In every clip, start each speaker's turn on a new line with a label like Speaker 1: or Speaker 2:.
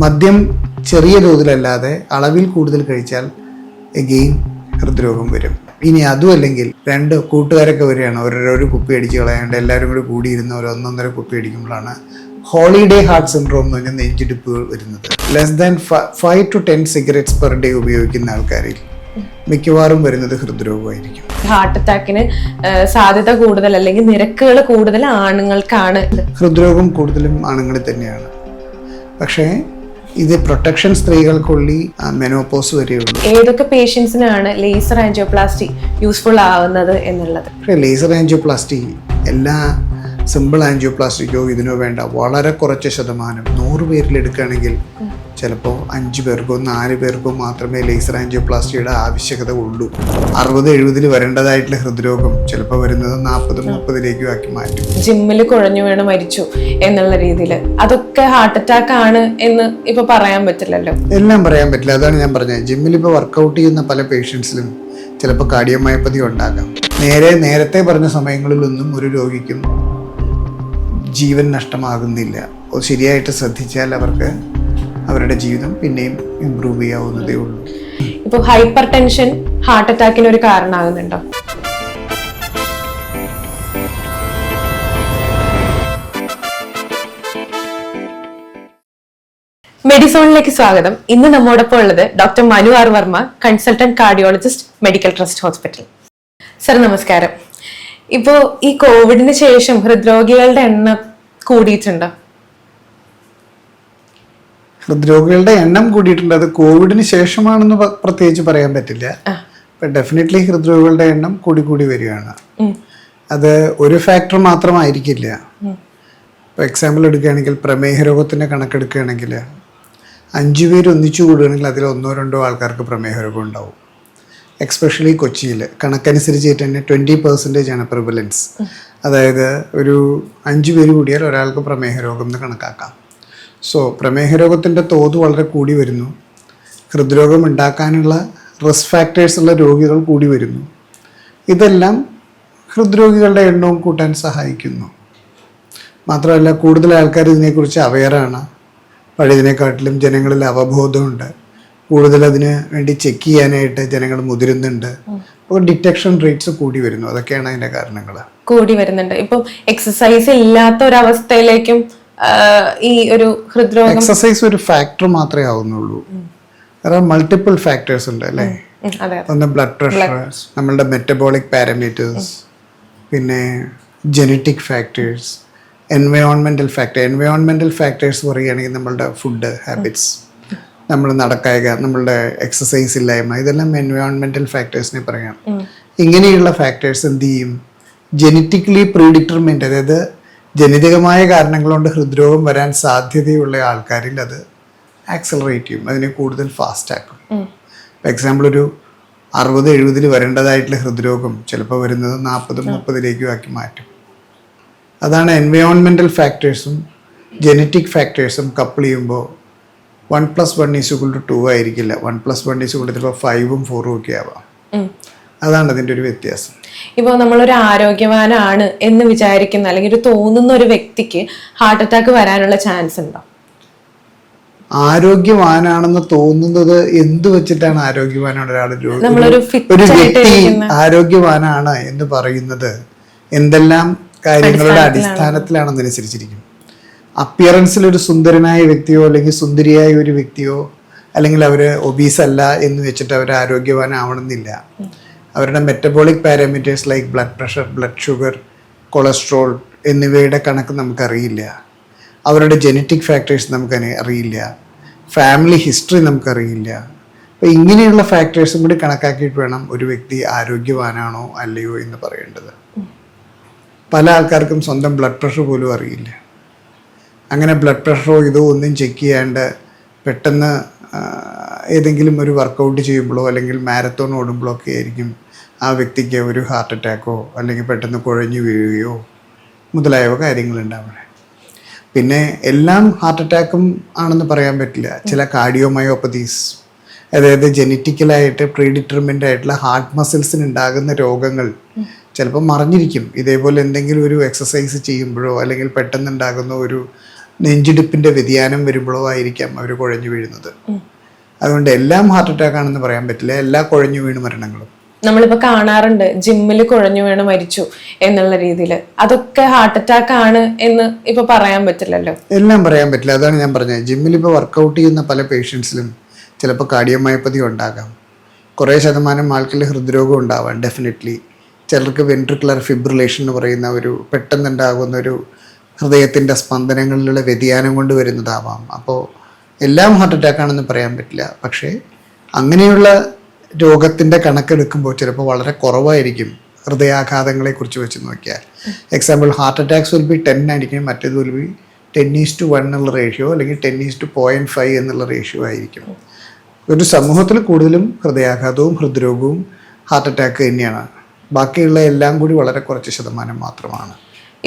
Speaker 1: മദ്യം ചെറിയ തോതിലല്ലാതെ അളവിൽ കൂടുതൽ കഴിച്ചാൽ എഗെയിൻ ഹൃദ്രോഗം വരും. ഇനി അതും അല്ലെങ്കിൽ രണ്ട് കൂട്ടുകാരൊക്കെ വരികയാണ്, ഒരു കുപ്പി അടിച്ച് കളയാണ്ട് എല്ലാവരും കൂടി കൂടിയിരുന്ന ഒരു 1.5 കുപ്പി അടിക്കുമ്പോഴാണ് ഹോളിഡേ ഹാർട്ട് സിൻഡ്രോം എന്ന് പറഞ്ഞാൽ നെഞ്ചിടിപ്പ് വരുന്നത്. Less than 5 to 10 cigarettes per day ഉപയോഗിക്കുന്ന ആൾക്കാരിൽ മിക്കവാറും വരുന്നത് ഹൃദ്രോഗമായിരിക്കും.
Speaker 2: ഹാർട്ട് അറ്റാക്കിന് സാധ്യത കൂടുതൽ അല്ലെങ്കിൽ നിരക്കുകൾ കൂടുതൽ ആണുങ്ങൾക്കാണ്.
Speaker 1: ഹൃദ്രോഗം കൂടുതലും ആണുങ്ങളിൽ തന്നെയാണ്. പക്ഷേ ഇത് പ്രൊട്ടക്ഷൻ സ്ത്രീകൾക്കുള്ളി മെനോപോസ് വരെയുള്ളൂ.
Speaker 2: ഏതൊക്കെ പേഷ്യൻസിനാണ് ലേസർ ആൻജിയോപ്ലാസ്റ്റി യൂസ്ഫുൾ ആവുന്നത് എന്നുള്ളത്?
Speaker 1: ലേസർ ആൻജിയോപ്ലാസ്റ്റി എല്ലാ സിമ്പിൾ ആൻജിയോപ്ലാസ്റ്റിക്കോ ഇതിനോ വേണ്ട. വളരെ കുറച്ച് ശതമാനം 100 പേരിൽ എടുക്കുകയാണെങ്കിൽ ചിലപ്പോൾ 5 പേർക്കോ 4 പേർക്കോ മാത്രമേ ലേസർ ആൻജിയോപ്ലാസ്റ്റിയുടെ ആവശ്യകത ഉള്ളൂ. 60-70 വരേണ്ടതായിട്ടുള്ള ഹൃദ്രോഗം ചിലപ്പോൾ വരുന്നത് 40-30 ആക്കി മാറ്റും.
Speaker 2: ജിമ്മിൽ കുഴഞ്ഞു വീണ് മരിച്ചു എന്നുള്ള രീതിയിൽ അതൊക്കെ ഹാർട്ട് അറ്റാക്ക് ആണ് എന്ന് ഇപ്പൊ പറയാൻ പറ്റില്ലല്ലോ.
Speaker 1: എല്ലാം പറയാൻ പറ്റില്ല. അതാണ് ഞാൻ പറഞ്ഞത്. ജിമ്മിൽ ഇപ്പോൾ വർക്കൗട്ട് ചെയ്യുന്ന പല പേഷ്യൻസിലും ചിലപ്പോൾ കാർഡിയോമയോപ്പതി ഉണ്ടാകാം. നേരത്തെ പറഞ്ഞ സമയങ്ങളിലൊന്നും ഒരു രോഗിക്കും ജീവൻ നഷ്ടമാകുന്നില്ല. ശരിയായിട്ട് ശ്രദ്ധിച്ചാൽ അവർക്ക് അവരുടെ ജീവിതം പിന്നെയും ഇംപ്രൂവ് ചെയ്യാവുന്നതേ ഉള്ളൂ.
Speaker 2: ഇപ്പോൾ ഹൈപ്പർ ടെൻഷൻ ഹാർട്ട് അറ്റാക്കിന് ഒരു കാരണമാകുന്നുണ്ടോ? മെഡിസോണിലേക്ക് സ്വാഗതം. ഇന്ന് നമ്മോടൊപ്പം ഉള്ളത് doctor Manu R Varma, consultant cardiologist, medical trust hospital. Sir നമസ്കാരം. ഇപ്പോ ഈ കോവിഡിന് ശേഷം ഹൃദ്രോഗികളുടെ എണ്ണം കൂടിയിട്ടുണ്ടോ?
Speaker 1: ഹൃദ്രോഗികളുടെ എണ്ണം കൂടിയിട്ടുണ്ട്. അത് കോവിഡിന് ശേഷമാണെന്ന് പ്രത്യേകിച്ച് പറയാൻ പറ്റില്ല. ഡെഫിനറ്റ്ലി ഹൃദ്രോഗികളുടെ എണ്ണം കൂടി വരികയാണ്. അത് ഒരു ഫാക്ടർ മാത്രമായിരിക്കില്ല. ഇപ്പോൾ എക്സാമ്പിൾ എടുക്കുകയാണെങ്കിൽ പ്രമേഹ രോഗത്തിൻ്റെ കണക്കെടുക്കുകയാണെങ്കിൽ 5 പേര് ഒന്നിച്ചു കൂടുകയാണെങ്കിൽ അതിൽ 1-2 ആൾക്കാർക്ക് പ്രമേഹ രോഗം ഉണ്ടാവും. എക്സ്പെഷ്യലി കൊച്ചിയിൽ കണക്കനുസരിച്ചിട്ട് തന്നെ 20% ആണ് പ്രിവലൻസ്. അതായത് ഒരു 5 പേര് കൂടിയാൽ ഒരാൾക്ക് പ്രമേഹ രോഗം എന്ന് കണക്കാക്കാം. സോ പ്രമേഹ രോഗത്തിൻ്റെ തോത് വളരെ കൂടി വരുന്നു. ഹൃദ്രോഗം ഉണ്ടാക്കാനുള്ള റിസ്ക് ഫാക്ടേഴ്സ് ഉള്ള രോഗികൾ കൂടി വരുന്നു. ഇതെല്ലാം ഹൃദ്രോഗികളുടെ എണ്ണവും കൂട്ടാൻ സഹായിക്കുന്നു. മാത്രമല്ല കൂടുതൽ ആൾക്കാർ ഇതിനെക്കുറിച്ച് അവെയറാണ്. പഴയതിനെക്കാട്ടിലും ജനങ്ങളിൽ അവബോധമുണ്ട്. കൂടുതൽ അതിന് വേണ്ടി ചെക്ക് ചെയ്യാനായിട്ട് ജനങ്ങൾ മുതിരുന്നുണ്ട്. അപ്പോൾ ഡിറ്റക്ഷൻ റേറ്റ്സ് കൂടി വരുന്നു. അതൊക്കെയാണ് അതിൻ്റെ കാരണങ്ങൾ.
Speaker 2: കൂടി വരുന്നുണ്ട്. ഇപ്പം എക്സസൈസ് ഇല്ലാത്ത ഒരവസ്ഥയിലേക്കും ഈ ഒരു ഹൃദ്രോഗം.
Speaker 1: എക്സസൈസ് ഒരു ഫാക്ടർ മാത്രമേ ആവുന്നുള്ളൂ. മൾട്ടിപ്പിൾ ഫാക്ടേഴ്സ് ഉണ്ട് അല്ലേ? ഒന്ന് ബ്ലഡ് പ്രഷർ, നമ്മളുടെ മെറ്റബോളിക് പാരാമീറ്റേഴ്സ്, പിന്നെ ജനറ്റിക് ഫാക്ടേഴ്സ്, എൻവയോൺമെന്റൽ ഫാക്ടേഴ്സ് പറയുകയാണെങ്കിൽ നമ്മളുടെ ഫുഡ് ഹാബിറ്റ്സ്, നമ്മൾ നടക്കായിക, നമ്മളുടെ എക്സസൈസ് ഇല്ലായ്മ, ഇതെല്ലാം എൻവയോൺമെന്റൽ ഫാക്ടേഴ്സിനെ പറയാം. ഇങ്ങനെയുള്ള ഫാക്ടേഴ്സ് എന്ത് ചെയ്യും? ജനറ്റിക്കലി പ്രീഡിറ്റർമെന്റ്, അതായത് ജനിതകമായ കാരണങ്ങൾ കൊണ്ട് ഹൃദ്രോഗം വരാൻ സാധ്യതയുള്ള ആൾക്കാരിൽ അത് ആക്സലറേറ്റ് ചെയ്യും, അതിനെ കൂടുതൽ ഫാസ്റ്റ് ആക്കും. ഫോർ എക്സാമ്പിൾ ഒരു 60-70 വരേണ്ടതായിട്ടുള്ള ഹൃദ്രോഗം ചിലപ്പോൾ വരുന്നത് 40-30 ആക്കി മാറ്റും. അതാണ് എൻവയോൺമെന്റൽ ഫാക്ടേഴ്സും ജനറ്റിക് ഫാക്ടേഴ്സും കപ്പിൾ ചെയ്യുമ്പോൾ 1+1 = 2 ആയിരിക്കില്ല. 1+1 = 5ഉം 4ഉം ഒക്കെ ആവാം. അതാണ് അതിൻ്റെ ഒരു വ്യത്യാസം.
Speaker 2: ഇപ്പോൾ നമ്മളൊരു ആരോഗ്യവാനാണ് എന്ന് വിചാരിക്കുന്ന അല്ലെങ്കിൽ ഒരു തോന്നുന്ന ഒരു വ്യക്തിക്ക് ഹാർട്ട് അറ്റാക്ക് വരാനുള്ള ചാൻസ് ഉണ്ടോ?
Speaker 1: ആരോഗ്യവാനാണെന്ന് തോന്നുന്നത് എന്ത് വെച്ചിട്ടാണ് ആരോഗ്യവാനാണ് ഒരു വ്യക്തി ആരോഗ്യവാനാണ് എന്ന് പറയുന്നത്? എന്തെല്ലാം കാര്യങ്ങളുടെ അടിസ്ഥാനത്തിലാണെന്നനുസരിച്ചിരിക്കും. അപ്പിയറൻസിൽ ഒരു സുന്ദരനായ വ്യക്തിയോ അല്ലെങ്കിൽ സുന്ദരിയായ ഒരു വ്യക്തിയോ അല്ലെങ്കിൽ അവർ ഒബീസ് അല്ല എന്ന് വെച്ചിട്ട് അവർ ആരോഗ്യവാനാവണമെന്നില്ല. അവരുടെ metabolic parameters like blood pressure, blood sugar, cholesterol എന്നിവയുടെ കണക്ക് നമുക്കറിയില്ല. അവരുടെ ജനറ്റിക് ഫാക്ടേഴ്സ് നമുക്ക് അറിയില്ല. ഫാമിലി ഹിസ്റ്ററി നമുക്കറിയില്ല. അപ്പോൾ ഇങ്ങനെയുള്ള ഫാക്ടേഴ്സും കൂടി കണക്കാക്കിയിട്ട് വേണം ഒരു വ്യക്തി ആരോഗ്യവാനാണോ അല്ലയോ എന്ന് പറയേണ്ടത്. പല ആൾക്കാർക്കും സ്വന്തം ബ്ലഡ് പ്രഷർ പോലും അറിയില്ല. അങ്ങനെ ബ്ലഡ് പ്രഷറോ ഇതോ ഒന്നും ചെക്ക് ചെയ്യാണ്ട് പെട്ടെന്ന് ഏതെങ്കിലും ഒരു വർക്കൗട്ട് ചെയ്യുമ്പോഴോ അല്ലെങ്കിൽ മാരത്തോൺ ഓടുമ്പോഴോ ഒക്കെ ആയിരിക്കും ആ വ്യക്തിക്ക് ഒരു ഹാർട്ട് അറ്റാക്കോ അല്ലെങ്കിൽ പെട്ടെന്ന് കുഴഞ്ഞു വീഴുകയോ മുതലായവ കാര്യങ്ങളുണ്ടാവണേ. പിന്നെ എല്ലാം ഹാർട്ട് അറ്റാക്കും ആണെന്ന് പറയാൻ പറ്റില്ല. ചില കാർഡിയോമയോപ്പതീസ്, അതായത് ജനറ്റിക്കലായിട്ട് പ്രീഡിറ്റർമെൻ്റ് ആയിട്ടുള്ള ഹാർട്ട് മസിൽസിന് ഉണ്ടാകുന്ന രോഗങ്ങൾ ചിലപ്പോൾ മറിഞ്ഞിരിക്കും. ഇതേപോലെ എന്തെങ്കിലും ഒരു എക്സസൈസ് ചെയ്യുമ്പോഴോ അല്ലെങ്കിൽ പെട്ടെന്നുണ്ടാകുന്ന ഒരു നെഞ്ചിടിപ്പിൻ്റെ വ്യതിയാനം വരുമ്പോഴോ ആയിരിക്കാം അവർ കുഴഞ്ഞു വീഴുന്നത്. അതുകൊണ്ട് എല്ലാം ഹാർട്ട് അറ്റാക്ക് ആണെന്ന് പറയാൻ പറ്റില്ല, എല്ലാ കുഴഞ്ഞു വീണ് മരണങ്ങളും.
Speaker 2: നമ്മളിപ്പോ കാണാറുണ്ട് ജിമ്മിൽ കുഴഞ്ഞു വീണ് മരിച്ചു എന്നുള്ള രീതിയിൽ. അതൊക്കെ ഹാർട്ട് അറ്റാക്ക് ആണ് എന്ന് ഇപ്പൊ പറയാൻ പറ്റില്ലല്ലോ.
Speaker 1: എല്ലാം പറയാൻ പറ്റില്ല. അതാണ് ഞാൻ പറഞ്ഞത്. ജിമ്മിൽ ഇപ്പോൾ വർക്കൗട്ട് ചെയ്യുന്ന പല പേഷ്യൻസിലും ചിലപ്പോൾ കാർഡിയോമയോപ്പതി ഉണ്ടാകാം. കുറേ ശതമാനം ആൾക്കാർ ഹൃദ്രോഗം ഉണ്ടാവാം ഡെഫിനറ്റ്ലി. ചിലർക്ക് വെൻട്രിക്കുലർ ഫിബ്രിലേഷൻ എന്ന് പറയുന്ന ഒരു പെട്ടെന്നുണ്ടാകുന്ന ഒരു ഹൃദയത്തിൻ്റെ സ്പന്ദനങ്ങളിലുള്ള വ്യതിയാനം കൊണ്ട് വരുന്നതാവാം. അപ്പോൾ എല്ലാം ഹാർട്ട് അറ്റാക്ക് ആണെന്ന് പറയാൻ പറ്റില്ല. പക്ഷേ അങ്ങനെയുള്ള രോഗത്തിൻ്റെ കണക്കെടുക്കുമ്പോൾ ചിലപ്പോൾ വളരെ കുറവായിരിക്കും ഹൃദയാഘാതങ്ങളെക്കുറിച്ച് വെച്ച് നോക്കിയാൽ. Example heart attacks will be 10 ആയിരിക്കും, മറ്റേത് വിൽ ബി 10:1 എന്നുള്ള റേഷ്യോ അല്ലെങ്കിൽ 10:0.5 എന്നുള്ള റേഷ്യോ ആയിരിക്കും. ഒരു സമൂഹത്തിൽ കൂടുതലും ഹൃദയാഘാതവും ഹൃദ്രോഗവും ഹാർട്ട് അറ്റാക്ക് തന്നെയാണ്. ബാക്കിയുള്ള എല്ലാം കൂടി വളരെ കുറച്ച് ശതമാനം മാത്രമാണ്.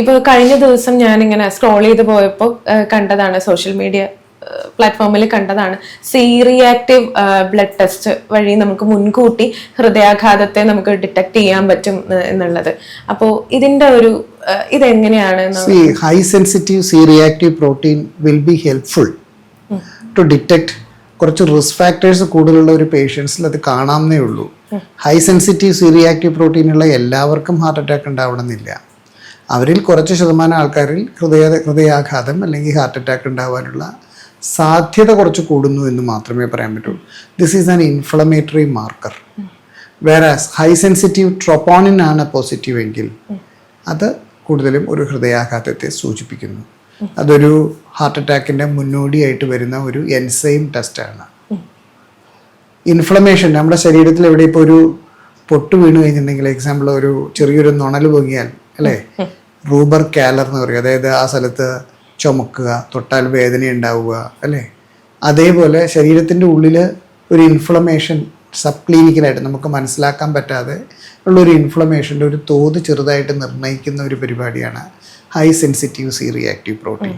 Speaker 2: ഇപ്പോൾ കഴിഞ്ഞ ദിവസം ഞാനിങ്ങനെ സ്ക്രോൾ ചെയ്ത് പോയപ്പോൾ കണ്ടതാണ്, സോഷ്യൽ മീഡിയ പ്ലാറ്റ്ഫോമിൽ കണ്ടതാണ്, റിയാക്റ്റീവ് ബ്ലഡ് ടെസ്റ്റ് വഴി നമുക്ക് മുൻകൂട്ടി ഹൃദയാഘാതത്തെ നമുക്ക് ഡിറ്റക്ട് ചെയ്യാൻ പറ്റും എന്നുള്ളത്. അപ്പോൾ ഇതിന്റെ ഒരു ഇതെങ്ങനെയാണ്?
Speaker 1: High sensitive reactive protein will be helpful to detect. കുറച്ച് റിസ്ക് ഫാക്ടേഴ്സ് കൂടുതലുള്ള ഒരു പേഷ്യൻസിൽ അത് കാണാമെന്നേ ഉള്ളൂ. ഹൈ സെൻസിറ്റീവ് റിയാക്റ്റീവ് പ്രോട്ടീനുള്ള എല്ലാവർക്കും ഹാർട്ട് അറ്റാക്ക് ഉണ്ടാവണമെന്നില്ല. അവരിൽ കുറച്ച് ശതമാനം ആൾക്കാരിൽ ഹൃദയാഘാതം അല്ലെങ്കിൽ ഹാർട്ട് അറ്റാക്ക് ഉണ്ടാവാനുള്ള സാധ്യത കുറച്ച് കൂടുന്നു എന്ന് മാത്രമേ പറയാൻ പറ്റുള്ളൂ. This is an inflammatory marker. വേറാസ് high sensitive troponin ആണ് പോസിറ്റീവ് എങ്കിൽ അത് കൂടുതലും ഒരു ഹൃദയാഘാതത്തെ സൂചിപ്പിക്കുന്നു. അതൊരു ഹാർട്ട് അറ്റാക്കിൻ്റെ മുന്നോടിയായിട്ട് വരുന്ന ഒരു എൻസൈം ടെസ്റ്റാണ്. ഇൻഫ്ലമേഷൻ നമ്മുടെ ശരീരത്തിൽ എവിടെ ഇപ്പോൾ ഒരു പൊട്ട് വീണ് കഴിഞ്ഞിട്ടുണ്ടെങ്കിൽ, എക്സാമ്പിൾ ഒരു ചെറിയൊരു നുണൽ പൊങ്ങിയാൽ അല്ലേ, റൂബർ കാലർ എന്ന് പറയും, അതായത് ആ സ്ഥലത്ത് ചുമക്കുക, തൊട്ടാൽ വേദന ഉണ്ടാവുക അല്ലേ. അതേപോലെ ശരീരത്തിൻ്റെ ഉള്ളിൽ ഒരു ഇൻഫ്ലമേഷൻ സബ് ക്ലിനിക്കലായിട്ട് നമുക്ക് മനസ്സിലാക്കാൻ പറ്റാതെ ഉള്ളൊരു ഇൻഫ്ലമേഷൻ്റെ ഒരു തോത് ചെറുതായിട്ട് നിർണ്ണയിക്കുന്ന ഒരു പരിപാടിയാണ് ഹൈ സെൻസിറ്റീവ് റിയാക്റ്റീവ് പ്രോട്ടീൻ.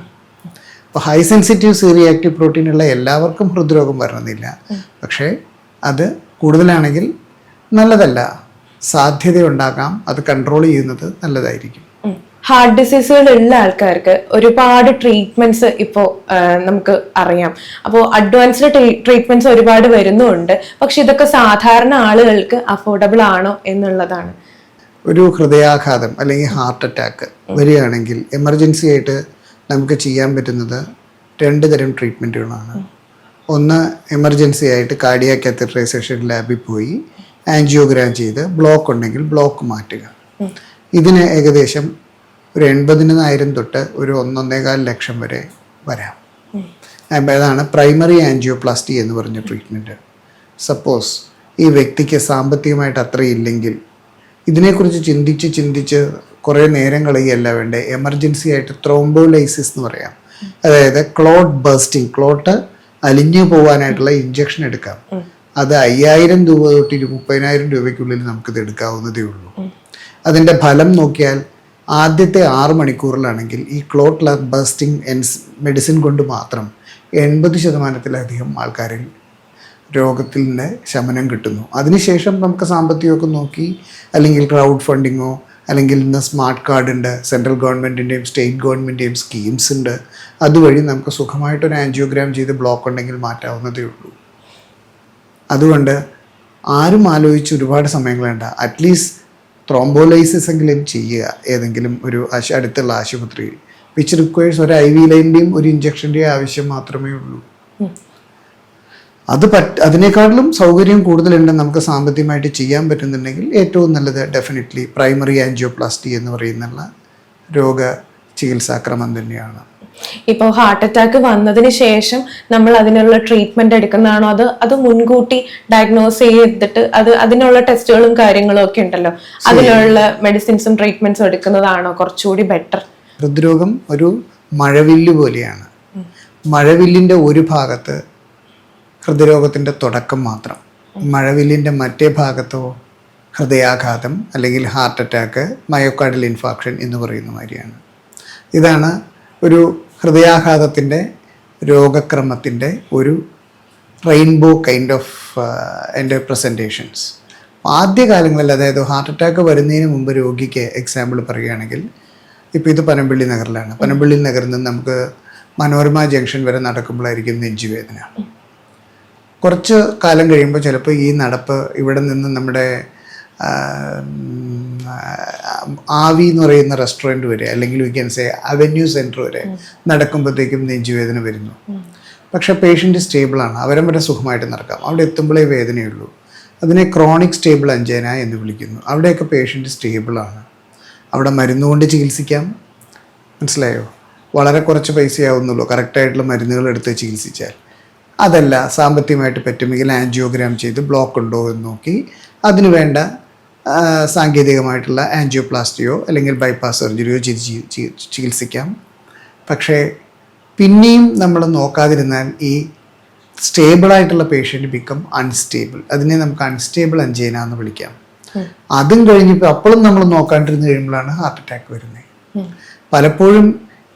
Speaker 1: അപ്പോൾ ഹൈ സെൻസിറ്റീവ് റിയാക്റ്റീവ് പ്രോട്ടീൻ ഉള്ള എല്ലാവർക്കും ഹൃദ്രോഗം വരണമെന്നില്ല. പക്ഷേ അത് കൂടുതലാണെങ്കിൽ നല്ലതല്ല, സാധ്യതയുണ്ടാകാം. അത് കൺട്രോൾ ചെയ്യുന്നത് നല്ലതായിരിക്കും.
Speaker 2: ഹാർട്ട് ഡിസീസുകൾ ഉള്ള ആൾക്കാർക്ക് ഒരുപാട് ട്രീറ്റ്മെന്റ്സ് ഇപ്പോൾ നമുക്ക് അറിയാം. അപ്പോൾ അഡ്വാൻസ്ഡ് ട്രീറ്റ്മെന്റ്സ് ഒരുപാട് വരുന്നുണ്ട്. പക്ഷെ ഇതൊക്കെ സാധാരണ ആളുകൾക്ക് അഫോർഡബിൾ ആണോ എന്നുള്ളതാണ്.
Speaker 1: ഒരു ഹൃദയാഘാതം അല്ലെങ്കിൽ ഹാർട്ട് അറ്റാക്ക് വരികയാണെങ്കിൽ എമർജൻസി ആയിട്ട് നമുക്ക് ചെയ്യാൻ പറ്റുന്നത് 2 തരം ട്രീറ്റ്മെൻറ്റുകളാണ്. ഒന്ന്, എമർജൻസി ആയിട്ട് കാർഡിയാക് കാത്തറ്ററൈസേഷൻ ലാബിൽ പോയി ആൻജിയോഗ്രാം ചെയ്ത് ബ്ലോക്ക് ഉണ്ടെങ്കിൽ ബ്ലോക്ക് മാറ്റുക. ഇതിന് ഏകദേശം ഒരു 80,000 തൊട്ട് ഒരു 1.25 ലക്ഷം വരെ വരാം. അതാണ് പ്രൈമറി ആൻജിയോപ്ലാസ്റ്റി എന്ന് പറഞ്ഞ ട്രീറ്റ്മെൻറ്റ്. സപ്പോസ് ഈ വ്യക്തിക്ക് സാമ്പത്തികമായിട്ട് അത്രയില്ലെങ്കിൽ ഇതിനെക്കുറിച്ച് ചിന്തിച്ച് കുറേ നേരം കളയുകയല്ല വേണ്ടേ, എമർജൻസി ആയിട്ട് ത്രോംബോലൈസിസ് എന്ന് പറയാം. അതായത് ക്ലോട്ട് ബേസ്റ്റിംഗ്, ക്ലോട്ട് അലിഞ്ഞു പോകാനായിട്ടുള്ള ഇഞ്ചക്ഷൻ എടുക്കാം. അത് 5,000 രൂപ തൊട്ട് 30,000 രൂപയ്ക്കുള്ളിൽ നമുക്കിത് എടുക്കാവുന്നതേ ഉള്ളൂ. അതിൻ്റെ ഫലം നോക്കിയാൽ ആദ്യത്തെ 6 മണിക്കൂറിലാണെങ്കിൽ ഈ ക്ലോട്ട് ബേസ്റ്റിംഗ് മെഡിസിൻ കൊണ്ട് മാത്രം 80% ആൾക്കാരിൽ രോഗത്തിൽ നിന്ന് ശമനം കിട്ടുന്നു. അതിനുശേഷം നമുക്ക് സാമ്പത്തികമൊക്കെ നോക്കി അല്ലെങ്കിൽ ക്രൗഡ് ഫണ്ടിങ്ങോ അല്ലെങ്കിൽ ഇന്ന് സ്മാർട്ട് കാർഡ് ഉണ്ട്, സെൻട്രൽ ഗവൺമെൻറ്റിൻ്റെയും സ്റ്റേറ്റ് ഗവൺമെൻറ്റിൻ്റെയും സ്കീംസ് ഉണ്ട്. അതുവഴി നമുക്ക് സുഖമായിട്ടൊരു ആൻജിയോഗ്രാം ചെയ്ത് ബ്ലോക്ക് ഉണ്ടെങ്കിൽ മാറ്റാവുന്നതേ ഉള്ളൂ. അതുകൊണ്ട് ആരും ആലോചിച്ച് ഒരുപാട് സമയം വേണ്ട. അറ്റ്ലീസ്റ്റ് ത്രോംബോലൈസിസ് എങ്കിലും ചെയ്യുക ഏതെങ്കിലും ഒരു അടുത്തുള്ള ആശുപത്രിയിൽ. വിച്ച് റിക്വയർസ് ഒരു IV ലൈനിൻ്റെയും ഒരു ഇഞ്ചക്ഷൻ്റെയും ആവശ്യം മാത്രമേ ഉള്ളൂ. അതിനേക്കാളും സൗകര്യം കൂടുതലുണ്ട് നമുക്ക് സാമ്പത്തികമായിട്ട് ചെയ്യാൻ പറ്റുന്നുണ്ടെങ്കിൽ ഏറ്റവും നല്ലത് ഡെഫിനറ്റ്ലി പ്രൈമറി ആൻജിയോപ്ലാസ്റ്റി എന്ന് പറയുന്ന രോഗ ചികിത്സാക്രമം തന്നെയാണ്.
Speaker 2: ഇപ്പോൾ ഹാർട്ട് അറ്റാക്ക് വന്നതിന് ശേഷം നമ്മൾ അതിനുള്ള ട്രീറ്റ്മെന്റ് എടുക്കുന്നതാണോ അത് മുൻകൂട്ടി ഡയഗ്നോസ് ചെയ്തിട്ട് അതിനുള്ള ടെസ്റ്റുകളും കാര്യങ്ങളും ഒക്കെ ഉണ്ടല്ലോ, അതിനുള്ള മെഡിസിൻസും ട്രീറ്റ്മെന്റ്സും എടുക്കുന്നതാണോ കുറച്ചുകൂടി ബെറ്റർ?
Speaker 1: ഹൃദ്രോഗം ഒരു മഴവില്ല് പോലെയാണ്. മഴവില്ലിൻ്റെ ഒരു ഭാഗത്ത് ഹൃദയരോഗത്തിൻ്റെ തുടക്കം മാത്രം, മഴവില്ലിൻ്റെ മറ്റേ ഭാഗത്തോ ഹൃദയാഘാതം അല്ലെങ്കിൽ ഹാർട്ട് അറ്റാക്ക്, മയോകാർഡിയൽ ഇൻഫാക്ഷൻ എന്ന് പറയുന്ന മാതിരിയാണ്. ഇതാണ് ഒരു ഹൃദയാഘാതത്തിൻ്റെ രോഗക്രമത്തിൻ്റെ ഒരു റെയിൻബോ കൈൻഡ് ഓഫ് എൻ്റെ പ്രസൻറ്റേഷൻസ്. ആദ്യകാലങ്ങളിൽ, അതായത് ഹാർട്ട് അറ്റാക്ക് വരുന്നതിന് മുമ്പ് രോഗിക്ക് എക്സാമ്പിൾ പറയുകയാണെങ്കിൽ, ഇപ്പോൾ ഇത് പനമ്പള്ളി നഗറിലാണ്. പനമ്പള്ളി നഗറിൽ നിന്ന് നമുക്ക് മനോരമ ജംഗ്ഷൻ വരെ നടക്കുമ്പോഴായിരിക്കും നെഞ്ചുവേദന. കുറച്ച് കാലം കഴിയുമ്പോൾ ചിലപ്പോൾ ഈ നടപ്പ് ഇവിടെ നിന്ന് നമ്മുടെ ആവി എന്ന് പറയുന്ന റെസ്റ്റോറൻറ്റ് വരെ, അല്ലെങ്കിൽ we can say avenue centre വരെ നടക്കുമ്പോഴത്തേക്കും നെഞ്ചുവേദന വരുന്നു. പക്ഷേ പേഷ്യൻ്റ് സ്റ്റേബിളാണ്, അവരും വരെ സുഖമായിട്ട് നടക്കാം. അവിടെ എത്തുമ്പോഴേ വേദനയുള്ളൂ. അതിനെ ക്രോണിക് സ്റ്റേബിൾ അഞ്ചേന എന്ന് വിളിക്കുന്നു. അവിടെയൊക്കെ പേഷ്യൻ്റ് സ്റ്റേബിളാണ്. അവിടെ മരുന്നുകൊണ്ട് ചികിത്സിക്കാം. മനസ്സിലായോ? വളരെ കുറച്ച് പൈസയാവുന്നുള്ളൂ കറക്റ്റായിട്ടുള്ള മരുന്നുകൾ എടുത്ത് ചികിത്സിച്ചാൽ. അതല്ല, സാമ്പത്തികമായിട്ട് പറ്റുമെങ്കിൽ ആൻജിയോഗ്രാം ചെയ്ത് ബ്ലോക്ക് ഉണ്ടോ എന്ന് നോക്കി അതിന് വേണ്ട സാങ്കേതികമായിട്ടുള്ള ആൻജിയോപ്ലാസ്റ്റിയോ അല്ലെങ്കിൽ ബൈപ്പാസ് സർജറിയോ ചെയ്ത് ചികിത്സിക്കാം. പക്ഷേ പിന്നെയും നമ്മൾ നോക്കാതിരുന്നാൽ ഈ സ്റ്റേബിളായിട്ടുള്ള പേഷ്യൻ്റ് ബിക്കം അൺസ്റ്റേബിൾ. അതിനെ നമുക്ക് അൺസ്റ്റേബിൾ അഞ്ചേന എന്ന് വിളിക്കാം. അതും കഴിഞ്ഞിപ്പോൾ അപ്പോഴും നമ്മൾ നോക്കാണ്ടിരുന്ന് കഴിയുമ്പോഴാണ് ഹാർട്ട് അറ്റാക്ക് വരുന്നത്. പലപ്പോഴും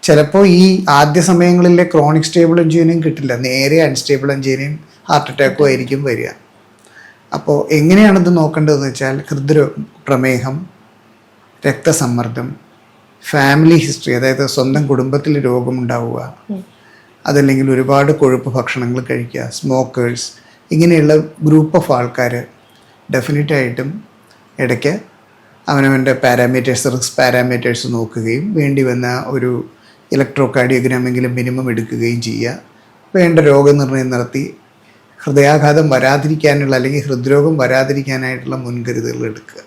Speaker 1: ചിലപ്പോൾ ഈ ആദ്യ സമയങ്ങളിലെ ക്രോണിക് സ്റ്റേബിൾ അഞ്ചേനയും കിട്ടില്ല, നേരെ അൺസ്റ്റേബിൾ അഞ്ചേനയും ഹാർട്ട് അറ്റാക്കും ആയിരിക്കും വരിക. അപ്പോൾ എങ്ങനെയാണിത് നോക്കേണ്ടതെന്ന് വെച്ചാൽ പ്രമേഹം, രക്തസമ്മർദ്ദം, ഫാമിലി ഹിസ്റ്ററി, അതായത് സ്വന്തം കുടുംബത്തിൽ രോഗമുണ്ടാവുക, അതല്ലെങ്കിൽ ഒരുപാട് കൊഴുപ്പ് ഭക്ഷണങ്ങൾ കഴിക്കുക, സ്മോക്കേഴ്സ്, ഇങ്ങനെയുള്ള ഗ്രൂപ്പ് ഓഫ് ആൾക്കാർ ഡെഫിനറ്റായിട്ടും ഇടയ്ക്ക് അവനവൻ്റെ പാരാമീറ്റേഴ്സ്, റിസ്ക് പാരാമീറ്റേഴ്സ് നോക്കുകയും വേണ്ടി വന്ന ഒരു ഇലക്ട്രോ കാർഡിയോഗ്രാമെങ്കിലും മിനിമം എടുക്കുകയും ചെയ്യുക. വേണ്ട രോഗനിർണയം നടത്തി ഹൃദയാഘാതം വരാതിരിക്കാനുള്ള അല്ലെങ്കിൽ ഹൃദ്രോഗം വരാതിരിക്കാനായിട്ടുള്ള മുൻകരുതലുകൾ എടുക്കുക.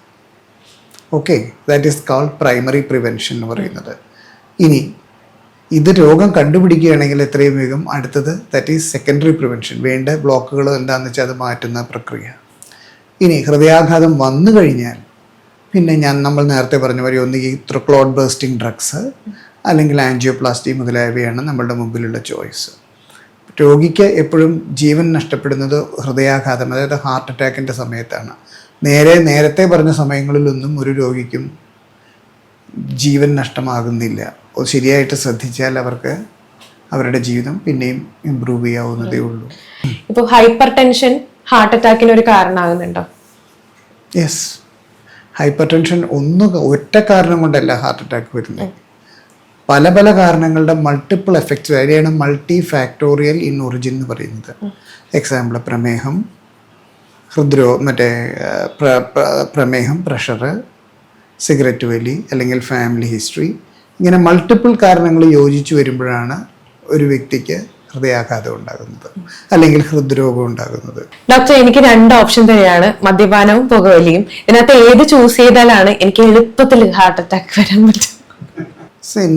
Speaker 1: Okay, that is called primary prevention എന്ന് പറയുന്നത്. ഇനി ഇത് രോഗം കണ്ടുപിടിക്കുകയാണെങ്കിൽ എത്രയും വേഗം അടുത്തത് ദാറ്റ് ഈസ് സെക്കൻഡറി പ്രിവെൻഷൻ. വേണ്ട ബ്ലോക്കുകൾ എന്താണെന്ന് വെച്ചാൽ അത് മാറ്റുന്ന പ്രക്രിയ. ഇനി ഹൃദയാഘാതം വന്നു കഴിഞ്ഞാൽ പിന്നെ നമ്മൾ നേരത്തെ പറഞ്ഞ പോലെ ഒന്നുകിൽ ക്ലോട്ട് ബേസ്റ്റിംഗ് ഡ്രഗ്സ് അല്ലെങ്കിൽ ആൻജിയോപ്ലാസ്റ്റി മുതലായവയാണ് നമ്മളുടെ മുമ്പിലുള്ള ചോയ്സ്. രോഗിക്ക് എപ്പോഴും ജീവൻ നഷ്ടപ്പെടുന്നത് ഹൃദയാഘാതം, അതായത് ഹാർട്ട് അറ്റാക്കിൻ്റെ സമയത്താണ്. നേരത്തെ പറഞ്ഞ സമയങ്ങളിലൊന്നും ഒരു രോഗിക്കും ജീവൻ നഷ്ടമാകുന്നില്ല. ശരിയായിട്ട് ശ്രദ്ധിച്ചാൽ അവർക്ക് അവരുടെ ജീവിതം പിന്നെയും ഇമ്പ്രൂവ് ചെയ്യാവുന്നതേ ഉള്ളൂ.
Speaker 2: ഇപ്പോൾ ഹൈപ്പർ ടെൻഷൻ ഹാർട്ട് അറ്റാക്കിന് ഒരു കാരണമാകുന്നുണ്ടോ?
Speaker 1: യെസ്, ഹൈപ്പർ ടെൻഷൻ ഒറ്റ കാരണം കൊണ്ടല്ല ഹാർട്ട് അറ്റാക്ക് വരുന്നത്. പല പല കാരണങ്ങളുടെ മൾട്ടിപ്പിൾ എഫക്ട്സ്, അതിനെയാണ് മൾട്ടി ഫാക്ടോറിയൽ ഇൻ ഒറിജിൻ എന്ന് പറയുന്നത്. എക്സാമ്പിൾ പ്രമേഹം, പ്രമേഹം, പ്രഷർ, സിഗരറ്റ് വലി, അല്ലെങ്കിൽ ഫാമിലി ഹിസ്റ്ററി, ഇങ്ങനെ മൾട്ടിപ്പിൾ കാരണങ്ങൾ യോജിച്ച് വരുമ്പോഴാണ് ഒരു വ്യക്തിക്ക് ഹൃദയാഘാതം ഉണ്ടാകുന്നത് അല്ലെങ്കിൽ ഹൃദ്രോഗം ഉണ്ടാകുന്നത്.
Speaker 2: ഡോക്ടർ, എനിക്ക് 2 ഓപ്ഷൻ തന്നെയാണ്, മദ്യപാനവും പുകവലിയും. ഇതിനകത്ത് ഏത് ചൂസ് ചെയ്താലാണ് എനിക്ക് എളുപ്പത്തിൽ ഹാർട്ട് അറ്റാക്ക് വരാൻ പറ്റും?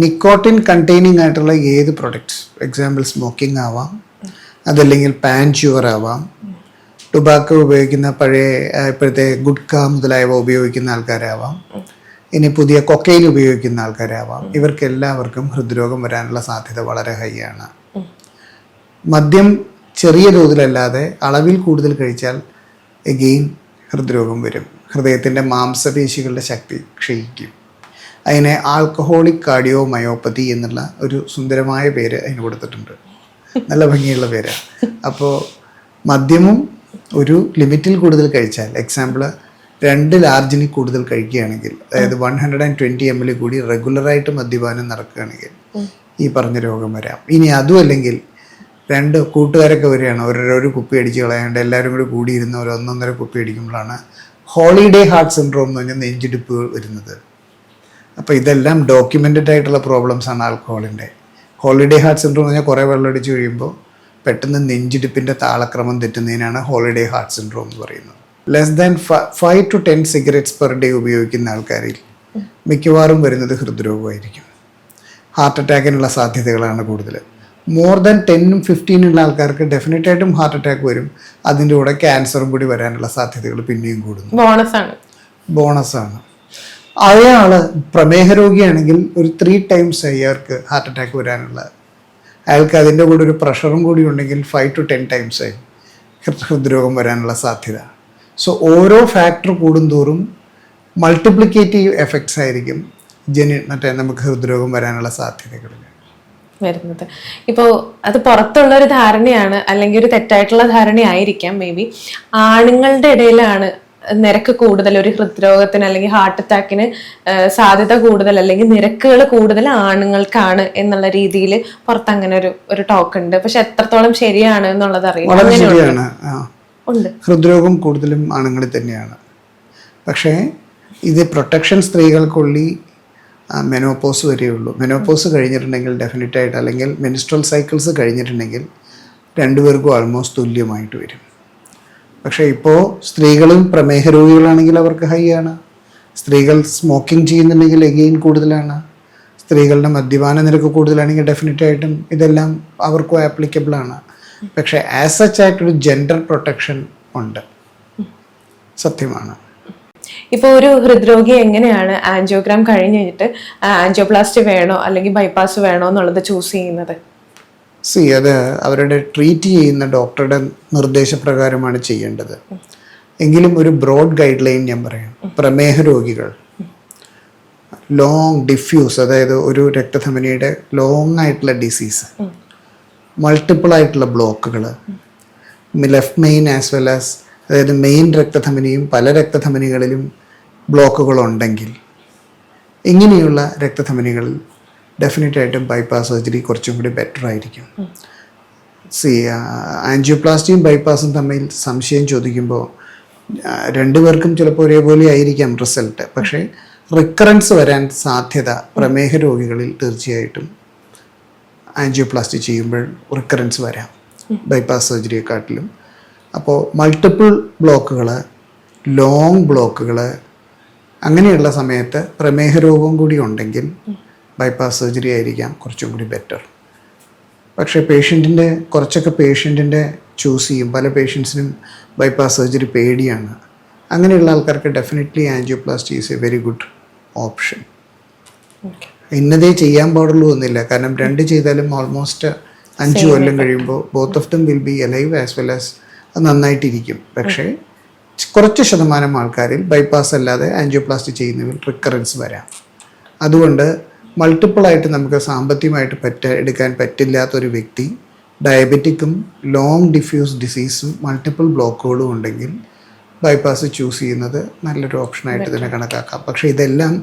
Speaker 1: നിക്കോട്ടിൻ കണ്ടെയ്നിങ് ആയിട്ടുള്ള ഏത് പ്രൊഡക്ട്സ്, എക്സാമ്പിൾ സ്മോക്കിംഗ് ആവാം, അതല്ലെങ്കിൽ പാൻ ഷുഗർ ആവാം, ടുബാക്കോ ഉപയോഗിക്കുന്ന ഇപ്പോഴത്തെ ഗുഡ്ക മുതലായവ ഉപയോഗിക്കുന്ന ആൾക്കാരാവാം, ഇനി പുതിയ കൊക്കൈൻ ഉപയോഗിക്കുന്ന ആൾക്കാരാവാം. ഇവർക്കെല്ലാവർക്കും ഹൃദ്രോഗം വരാനുള്ള സാധ്യത വളരെ ഹൈ ആണ്. മദ്യം ചെറിയ തോതിലല്ലാതെ അളവിൽ കൂടുതൽ കഴിച്ചാൽ എഗെയിൻ ഹൃദ്രോഗം വരും. ഹൃദയത്തിൻ്റെ മാംസപേശികളുടെ ശക്തി ക്ഷയിക്കും. അതിനെ ആൽക്കഹോളിക് കാർഡിയോമയോപ്പതി എന്നുള്ള ഒരു സുന്ദരമായ പേര് അതിന് കൊടുത്തിട്ടുണ്ട്. നല്ല ഭംഗിയുള്ള പേരാണ്. അപ്പോൾ മദ്യമും ഒരു ലിമിറ്റിൽ കൂടുതൽ കഴിച്ചാൽ, എക്സാമ്പിൾ 2 ലാർജിന് കൂടുതൽ കഴിക്കുകയാണെങ്കിൽ, അതായത് 120 ml കൂടി റെഗുലറായിട്ട് മദ്യപാനം നടക്കുകയാണെങ്കിൽ ഈ പറഞ്ഞ രോഗം വരാം. ഇനി അതും അല്ലെങ്കിൽ 2 കൂട്ടുകാരൊക്കെ വരികയാണ്, ഒരു കുപ്പി അടിച്ച് കളയാണ്ട് എല്ലാവരും കൂടി കൂടിയിരുന്ന ഒരു 1.5 കുപ്പി അടിക്കുമ്പോഴാണ് ഹോളിഡേ ഹാർട്ട് സിൻഡ്രോം എന്ന് പറഞ്ഞാൽ നെഞ്ചിടിപ്പ് വരുന്നത്. അപ്പോൾ ഇതെല്ലാം ഡോക്യുമെൻറ്റഡ് ആയിട്ടുള്ള പ്രോബ്ലംസ് ആണ് ആൽക്കഹോളിൻ്റെ. ഹോളിഡേ ഹാർട്ട് സിൻഡ്രോം എന്ന് പറഞ്ഞാൽ കുറേ വെള്ളം അടിച്ച് കഴിയുമ്പോൾ പെട്ടെന്ന് നെഞ്ചിടിപ്പിൻ്റെ താളക്രമം തെറ്റുന്നതിനാണ് ഹോളിഡേ ഹാർട്ട് സിൻഡ്രോം എന്ന് പറയുന്നത്. Less than 5 to 10 cigarettes per day ഉപയോഗിക്കുന്ന ആൾക്കാരിൽ മിക്കവാറും വരുന്നത് ഹൃദ്രോഗമായിരിക്കും. ഹാർട്ട് അറ്റാക്കിനുള്ള സാധ്യതകളാണ് കൂടുതൽ. മോർ ദാൻ 10-15 ഉള്ള ആൾക്കാർക്ക് ഡെഫിനറ്റായിട്ടും ഹാർട്ട് അറ്റാക്ക് വരും. അതിൻ്റെ കൂടെ ക്യാൻസറും കൂടി വരാനുള്ള സാധ്യതകൾ പിന്നെയും കൂടുന്നു. ബോണസാണ്. അയാൾ പ്രമേഹ രോഗിയാണെങ്കിൽ ഒരു 3 times അയാൾക്ക് ഹാർട്ട് അറ്റാക്ക് വരാനുള്ള, അയാൾക്ക് അതിൻ്റെ കൂടെ ഒരു പ്രഷറും കൂടി ഉണ്ടെങ്കിൽ 5 to 10 times ആയി ഹൃദ്രോഗം വരാനുള്ള സാധ്യത. സോ ഓരോ ഫാക്ടർ കൂടുന്തോറും മൾട്ടിപ്ലിക്കേറ്റീവ് എഫക്ട്സ് ആയിരിക്കും നമുക്ക് ഹൃദ്രോഗം വരാനുള്ള സാധ്യതകൾ
Speaker 2: വരുന്നത്. ഇപ്പോൾ അത് പുറത്തുള്ള ഒരു ധാരണയാണ്, അല്ലെങ്കിൽ ഒരു തെറ്റായിട്ടുള്ള ധാരണയായിരിക്കാം. മേ ബി ആണുങ്ങളുടെ ഇടയിലാണ് നിരക്ക് കൂടുതൽ, ഒരു ഹൃദ്രോഗത്തിന് അല്ലെങ്കിൽ ഹാർട്ട് അറ്റാക്കിന് സാധ്യത കൂടുതൽ അല്ലെങ്കിൽ നിരക്കുകൾ കൂടുതൽ ആണുങ്ങൾക്കാണ് എന്നുള്ള രീതിയിൽ പുറത്ത് അങ്ങനെ ഒരു ടോക്ക് ഉണ്ട്. പക്ഷെ എത്രത്തോളം ശരിയാണ് എന്നുള്ളത് അറിയില്ല.
Speaker 1: ഹൃദ്രോഗം കൂടുതലും ആണുങ്ങളിൽ തന്നെയാണ്. പക്ഷേ ഇത് പ്രൊട്ടക്ഷൻ സ്ത്രീകൾക്കുള്ളി മെനോപോസ് വരെയുള്ളൂ. മെനോപോസ് കഴിഞ്ഞിട്ടുണ്ടെങ്കിൽ ഡെഫിനറ്റായിട്ട്, അല്ലെങ്കിൽ മെൻസ്ട്രൽ സൈക്കിൾസ് കഴിഞ്ഞിട്ടുണ്ടെങ്കിൽ രണ്ടുപേർക്കും ആൾമോസ്റ്റ് തുല്യമായിട്ട് വരും. പക്ഷേ ഇപ്പോൾ സ്ത്രീകളും പ്രമേഹ രോഗികളാണെങ്കിൽ അവർക്ക് ഹൈ ആണ്, സ്ത്രീകൾ സ്മോക്കിംഗ് ചെയ്യുന്നുണ്ടെങ്കിൽ എഗെയിൻ കൂടുതലാണ്, സ്ത്രീകളുടെ മദ്യപാന നിരക്ക് കൂടുതലാണെങ്കിൽ ഡെഫിനറ്റായിട്ടും ഇതെല്ലാം അവർക്കും ആപ്ലിക്കബിൾ ആണ്. പക്ഷേ ആസ് സച്ച് ആയിട്ടൊരു ജെൻഡർ പ്രൊട്ടക്ഷൻ ഉണ്ട്, സത്യമാണ്.
Speaker 2: ഇപ്പോൾ ഒരു ഹൃദ്രോഗി എങ്ങനെയാണ് ആൻജിയോഗ്രാം കഴിഞ്ഞിട്ട് ആൻജിയോപ്ലാസ്റ്റി വേണോ അല്ലെങ്കിൽ ബൈപ്പാസ് വേണോ എന്നുള്ളത് ചൂസ് ചെയ്യുന്നത്?
Speaker 1: അത് അവരുടെ ട്രീറ്റ് ചെയ്യുന്ന ഡോക്ടറുടെ നിർദ്ദേശപ്രകാരമാണ് ചെയ്യേണ്ടത്. എങ്കിലും ഒരു ബ്രോഡ് ഗൈഡ് ലൈൻ ഞാൻ പറയാം. പ്രമേഹ രോഗികൾ, ലോങ് ഡിഫ്യൂസ്, അതായത് ഒരു രക്തധമനിയുടെ ലോങ് ആയിട്ടുള്ള ഡിസീസ്, മൾട്ടിപ്പിൾ ആയിട്ടുള്ള ബ്ലോക്കുകൾ, left main as well as, അതായത് മെയിൻ രക്തധമനിയും പല രക്തധമനികളിലും ബ്ലോക്കുകളുണ്ടെങ്കിൽ, ഇങ്ങനെയുള്ള രക്തധമനികളിൽ ഡെഫിനറ്റായിട്ടും ബൈപ്പാസ് സർജറി കുറച്ചും കൂടി ബെറ്റർ ആയിരിക്കും. ആൻജിയോപ്ലാസ്റ്റിയും ബൈപ്പാസും തമ്മിൽ സംശയം ചോദിക്കുമ്പോൾ രണ്ടുപേർക്കും ചിലപ്പോൾ ഒരേപോലെ ആയിരിക്കാം റിസൾട്ട്. പക്ഷേ റിക്കറൻസ് വരാൻ സാധ്യത പ്രമേഹ രോഗികളിൽ തീർച്ചയായിട്ടും ആൻജിയോപ്ലാസ്റ്റി ചെയ്യുമ്പോൾ റിക്കറൻസ് വരാം ബൈപ്പാസ് സർജറിയെക്കാട്ടിലും. അപ്പോൾ മൾട്ടിപ്പിൾ ബ്ലോക്കുകൾ, ലോങ് ബ്ലോക്കുകൾ, അങ്ങനെയുള്ള സമയത്ത് പ്രമേഹ രോഗവും കൂടി ഉണ്ടെങ്കിൽ ബൈപ്പാസ് സർജറി ആയിരിക്കാം കുറച്ചും കൂടി ബെറ്റർ. പക്ഷേ കുറച്ചൊക്കെ പേഷ്യൻറ്റിൻ്റെ ചൂസ് ചെയ്യും. പല പേഷ്യൻസിനും ബൈപ്പാസ് സർജറി പേടിയാണ്. അങ്ങനെയുള്ള ആൾക്കാർക്ക് definitely angioplasty is a very good option. ഇന്നതേ ചെയ്യാൻ പാടുള്ളൂ എന്നില്ല, കാരണം രണ്ട് ചെയ്താലും ഓൾമോസ്റ്റ് 5 കൊല്ലം കഴിയുമ്പോൾ both of them will be alive as well as നന്നായിട്ടിരിക്കും. പക്ഷേ കുറച്ച് ശതമാനം ആൾക്കാരിൽ ബൈപ്പാസ് അല്ലാതെ ആൻജിയോപ്ലാസ്റ്റി ചെയ്യുന്നതിൽ റിക്കറൻസ് വരാം. അതുകൊണ്ട് മൾട്ടിപ്പിളായിട്ട് നമുക്ക് സാമ്പത്തികമായിട്ട് എടുക്കാൻ പറ്റില്ലാത്തൊരു വ്യക്തി, ഡയബറ്റിക്കും ലോങ് ഡിഫ്യൂസ് ഡിസീസും മൾട്ടിപ്പിൾ ബ്ലോക്കുകളും ഉണ്ടെങ്കിൽ ബൈപ്പാസ് ചൂസ് ചെയ്യുന്നത് നല്ലൊരു ഓപ്ഷനായിട്ട് തന്നെ കണക്കാക്കാം. പക്ഷേ ഇതെല്ലാം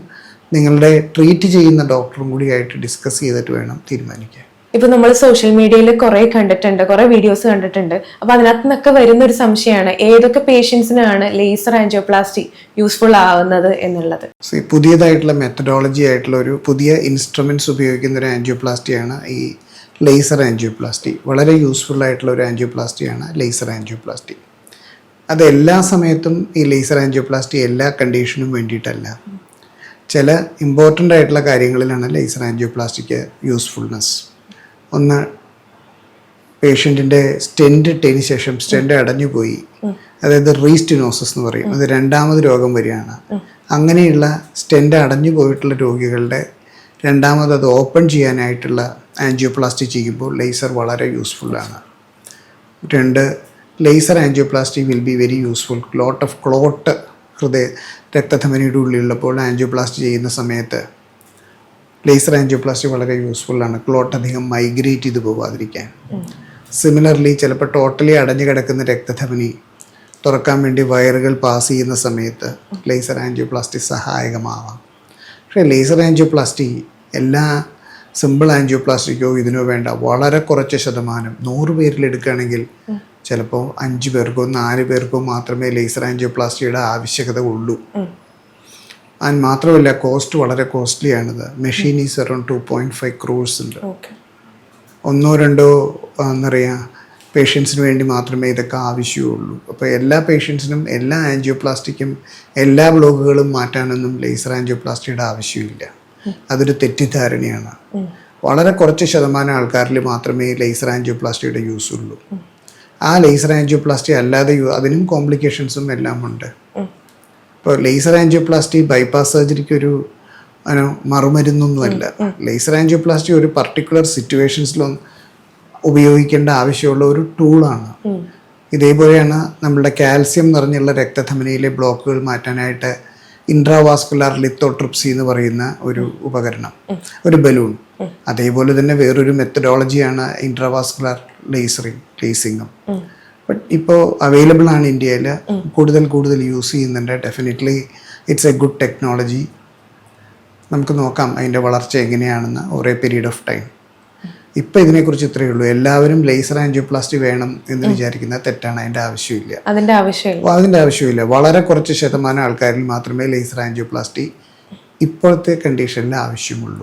Speaker 1: നിങ്ങളുടെ ട്രീറ്റ് ചെയ്യുന്ന ഡോക്ടറും കൂടി ആയിട്ട് ഡിസ്കസ് ചെയ്തിട്ട് വേണം തീരുമാനിക്കാൻ.
Speaker 2: ഇപ്പൊ നമ്മൾ സോഷ്യൽ മീഡിയയിൽ കുറെ കണ്ടിട്ടുണ്ട്, കുറെ വീഡിയോസ് കണ്ടിട്ടുണ്ട്. അപ്പൊ അതിനകത്ത് നിന്നൊക്കെ വരുന്ന ഒരു സംശയമാണ് ഏതൊക്കെ പേഷ്യൻസിനാണ് ലേസർ ആൻജിയോപ്ലാസ്റ്റി യൂസ്ഫുൾ ആവുന്നത് എന്നുള്ളത്.
Speaker 1: പുതിയതായിട്ടുള്ള മെത്തഡോളജി ആയിട്ടുള്ള ഒരു പുതിയ ഇൻസ്ട്രുമെന്റ്സ് ഉപയോഗിക്കുന്ന ഒരു ആൻജിയോപ്ലാസ്റ്റിയാണ് ഈ ലേസർ ആൻജിയോപ്ലാസ്റ്റി. വളരെ യൂസ്ഫുൾ ആയിട്ടുള്ള ഒരു ആൻജിയോപ്ലാസ്റ്റിയാണ് ലേസർ ആൻജിയോപ്ലാസ്റ്റി. അത് എല്ലാ സമയത്തും ഈ ലേസർ ആൻജിയോപ്ലാസ്റ്റി എല്ലാ കണ്ടീഷനും വേണ്ടിയിട്ടല്ല. ചില ഇമ്പോർട്ടൻ്റ് ആയിട്ടുള്ള കാര്യങ്ങളിലാണ് ലേസർ ആൻജിയോപ്ലാസ്റ്റിക്ക് യൂസ്ഫുൾനെസ്. ഒന്ന്, പേഷ്യൻറ്റിൻ്റെ സ്റ്റെൻറ്റ് ഇട്ടതിന് ശേഷം സ്റ്റെൻറ്റ് അടഞ്ഞുപോയി, അതായത് റീസ്റ്റിനോസിസ് എന്ന് പറയും, അത് രണ്ടാമത് രോഗം വരികയാണ്. അങ്ങനെയുള്ള സ്റ്റെൻറ്റ് അടഞ്ഞു പോയിട്ടുള്ള രോഗികളുടെ രണ്ടാമത് അത് ഓപ്പൺ ചെയ്യാനായിട്ടുള്ള ആൻജിയോപ്ലാസ്റ്റി ചെയ്യുമ്പോൾ ലേസർ വളരെ യൂസ്ഫുള്ളാണ്. 2, laser angioplasty will be very useful. Lot of clot രക്തധമനിയുടെ ഉള്ളിലുള്ളപ്പോൾ ആൻജിയോപ്ലാസ്റ്റി ചെയ്യുന്ന സമയത്ത് ലേസർ ആൻജിയോപ്ലാസ്റ്റി വളരെ യൂസ്ഫുള്ളാണ്, ക്ലോട്ട് അധികം മൈഗ്രേറ്റ് ചെയ്ത് പോകാതിരിക്കാൻ. സിമിലർലി ചിലപ്പോൾ ടോട്ടലി അടഞ്ഞു കിടക്കുന്ന രക്തധമനി തുറക്കാൻ വേണ്ടി വയറുകൾ പാസ് ചെയ്യുന്ന സമയത്ത് ലേസർ ആൻജിയോപ്ലാസ്റ്റി സഹായകമാവാം. പക്ഷേ ലേസർ ആൻജിയോപ്ലാസ്റ്റി എല്ലാ സിമ്പിൾ ആൻജിയോപ്ലാസ്റ്റിക്കോ ഇതിനോ വേണ്ട. വളരെ കുറച്ച് ശതമാനം, 100 പേരിൽ എടുക്കുകയാണെങ്കിൽ ചിലപ്പോൾ 5 പേർക്കോ 4 പേർക്കോ മാത്രമേ ലേസർ ആൻജിയോപ്ലാസ്റ്റിയുടെ ആവശ്യകത ഉള്ളൂ. അത് മാത്രമല്ല കോസ്റ്റ് വളരെ കോസ്റ്റ്ലിയാണിത്. മെഷീൻ ഈസ് അറൗണ്ട് 2.5 crores ഉണ്ട്. 1-2 എന്നറിയാം പേഷ്യൻസിന് വേണ്ടി മാത്രമേ ഇതൊക്കെ ആവശ്യമുള്ളൂ. അപ്പോൾ എല്ലാ പേഷ്യൻസിനും എല്ലാ ആൻജിയോപ്ലാസ്റ്റിക്കും എല്ലാ ബ്ലോക്കുകളും മാറ്റാനൊന്നും ലേസർ ആൻജിയോപ്ലാസ്റ്റിയുടെ ആവശ്യമില്ല. അതൊരു തെറ്റിദ്ധാരണയാണ്. വളരെ കുറച്ച് ശതമാനം ആൾക്കാരിൽ മാത്രമേ ലേസർ ആൻജിയോപ്ലാസ്റ്റിയുടെ യൂസ് ഉള്ളൂ. ആ ലേസർ ആൻജിയോപ്ലാസ്റ്റി അല്ലാതെ അതിനും കോംപ്ലിക്കേഷൻസും എല്ലാം ഉണ്ട്. ഇപ്പോൾ ലേസർ ആൻജിയോപ്ലാസ്റ്റി ബൈപ്പാസ് സർജറിക്ക് ഒരു മറുമരുന്നൊന്നുമല്ല. ലേസർ ആൻജിയോപ്ലാസ്റ്റി ഒരു പർട്ടിക്കുലർ സിറ്റുവേഷൻസിലും ഉപയോഗിക്കേണ്ട ആവശ്യമുള്ള ഒരു ടൂളാണ്. ഇതേപോലെയാണ് നമ്മളുടെ കാൽസ്യം നിറഞ്ഞുള്ള രക്തധമനിയിലെ ബ്ലോക്കുകൾ മാറ്റാനായിട്ട് ഇൻട്രാവാസ്കുലാർ ലിത്തോട്രിപ്സി എന്ന് പറയുന്ന ഒരു ഉപകരണം, ഒരു ബലൂൺ. അതേപോലെ തന്നെ വേറൊരു മെത്തഡോളജിയാണ് ഇൻട്രാവാസ്കുലാർ ലേസിങ്ങും. ബട്ട് ഇപ്പോൾ അവൈലബിൾ ആണ് ഇന്ത്യയിൽ, കൂടുതൽ യൂസ് ചെയ്യുന്നുണ്ട്. Definitely it's A good technology. നമുക്ക് നോക്കാം അതിൻ്റെ വളർച്ച എങ്ങനെയാണെന്ന് ഓരോ പീരീഡ് ഓഫ് ടൈം. ഇപ്പം ഇതിനെക്കുറിച്ച് ഇത്രയേ ഉള്ളൂ. എല്ലാവരും ലേസർ ആൻജിയോപ്ലാസ്റ്റി വേണം എന്ന് വിചാരിക്കുന്നത് തെറ്റാണ്. അതിൻ്റെ ആവശ്യമില്ല. വളരെ കുറച്ച് ശതമാനം ആൾക്കാരിൽ മാത്രമേ ലേസർ ആൻജിയോപ്ലാസ്റ്റി ഇപ്പോഴത്തെ കണ്ടീഷനിൽ ആവശ്യമുള്ളൂ.